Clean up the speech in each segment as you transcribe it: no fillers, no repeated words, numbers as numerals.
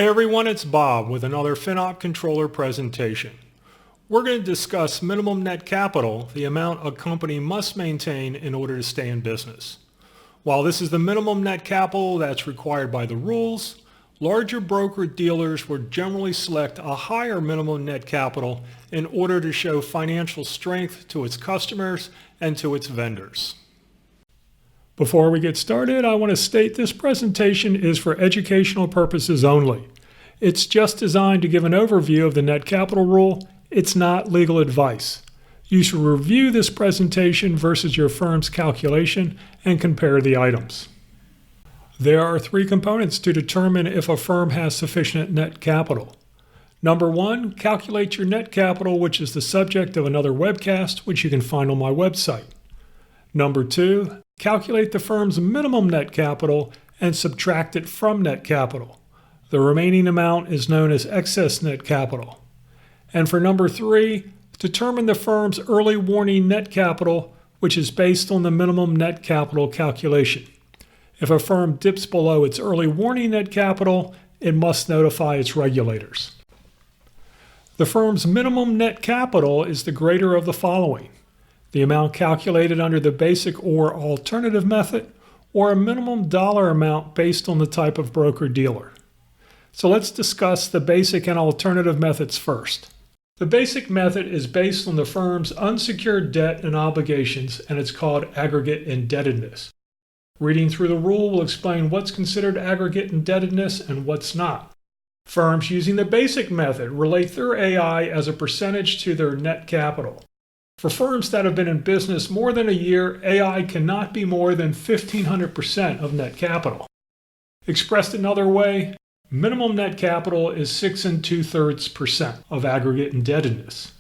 Hey everyone, it's Bob with another FinOp Controller presentation. We're going to discuss minimum net capital, the amount a company must maintain in order to stay in business. While this is the minimum net capital that's required by the rules, larger broker-dealers would generally select a higher minimum net capital in order to show financial strength to its customers and to its vendors. Before we get started, I want to state this presentation is for educational purposes only. It's just designed to give an overview of the net capital rule. It's not legal advice. You should review this presentation versus your firm's calculation and compare the items. There are three components to determine if a firm has sufficient net capital. Number one, calculate your net capital, which is the subject of another webcast, which you can find on my website. Number two, calculate the firm's minimum net capital and subtract it from net capital. The remaining amount is known as excess net capital. And for number three, determine the firm's early warning net capital, which is based on the minimum net capital calculation. If a firm dips below its early warning net capital, it must notify its regulators. The firm's minimum net capital is the greater of the following: the amount calculated under the basic or alternative method, or a minimum dollar amount based on the type of broker-dealer. So let's discuss the basic and alternative methods first. The basic method is based on the firm's unsecured debt and obligations, and it's called aggregate indebtedness. Reading through the rule will explain what's considered aggregate indebtedness and what's not. Firms using the basic method relate their AI as a percentage to their net capital. For firms that have been in business more than a year, AI cannot be more than 1,500% of net capital. Expressed another way, minimum net capital is 6 2/3% of aggregate indebtedness.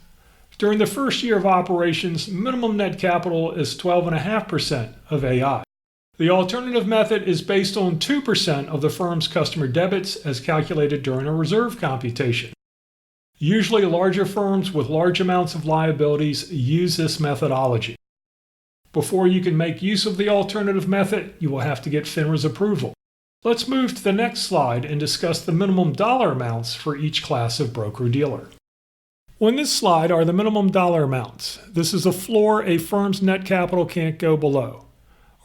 During the first year of operations, minimum net capital is 12.5% of AI. The alternative method is based on 2% of the firm's customer debits as calculated during a reserve computation. Usually larger firms with large amounts of liabilities use this methodology. Before you can make use of the alternative method, you will have to get FINRA's approval. Let's move to the next slide and discuss the minimum dollar amounts for each class of broker-dealer. On this slide are the minimum dollar amounts. This is a floor a firm's net capital can't go below.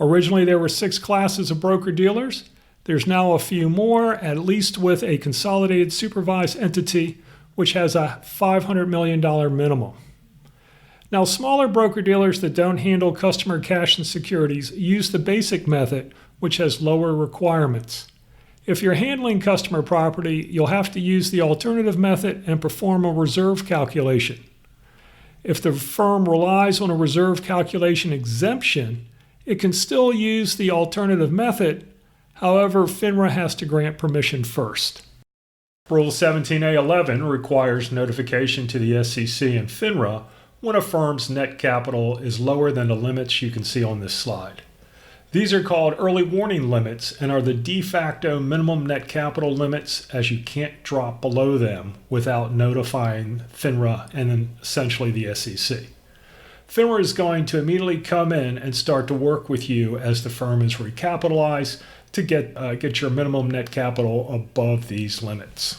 Originally there were 6 classes of broker-dealers. There's now a few more, at least with a consolidated supervised entity, which has a $500 million minimum. Now, smaller broker-dealers that don't handle customer cash and securities use the basic method, which has lower requirements. If you're handling customer property, you'll have to use the alternative method and perform a reserve calculation. If the firm relies on a reserve calculation exemption, it can still use the alternative method. However, FINRA has to grant permission first. Rule 17a-11 requires notification to the SEC and FINRA when a firm's net capital is lower than the limits you can see on this slide. These are called early warning limits and are the de facto minimum net capital limits, as you can't drop below them without notifying FINRA and then essentially the SEC. FINRA is going to immediately come in and start to work with you as the firm is recapitalized to get your minimum net capital above these limits.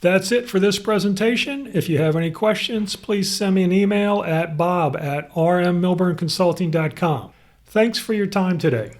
That's it for this presentation. If you have any questions, please send me an email at bob@rmmilburnconsulting.com. Thanks for your time today.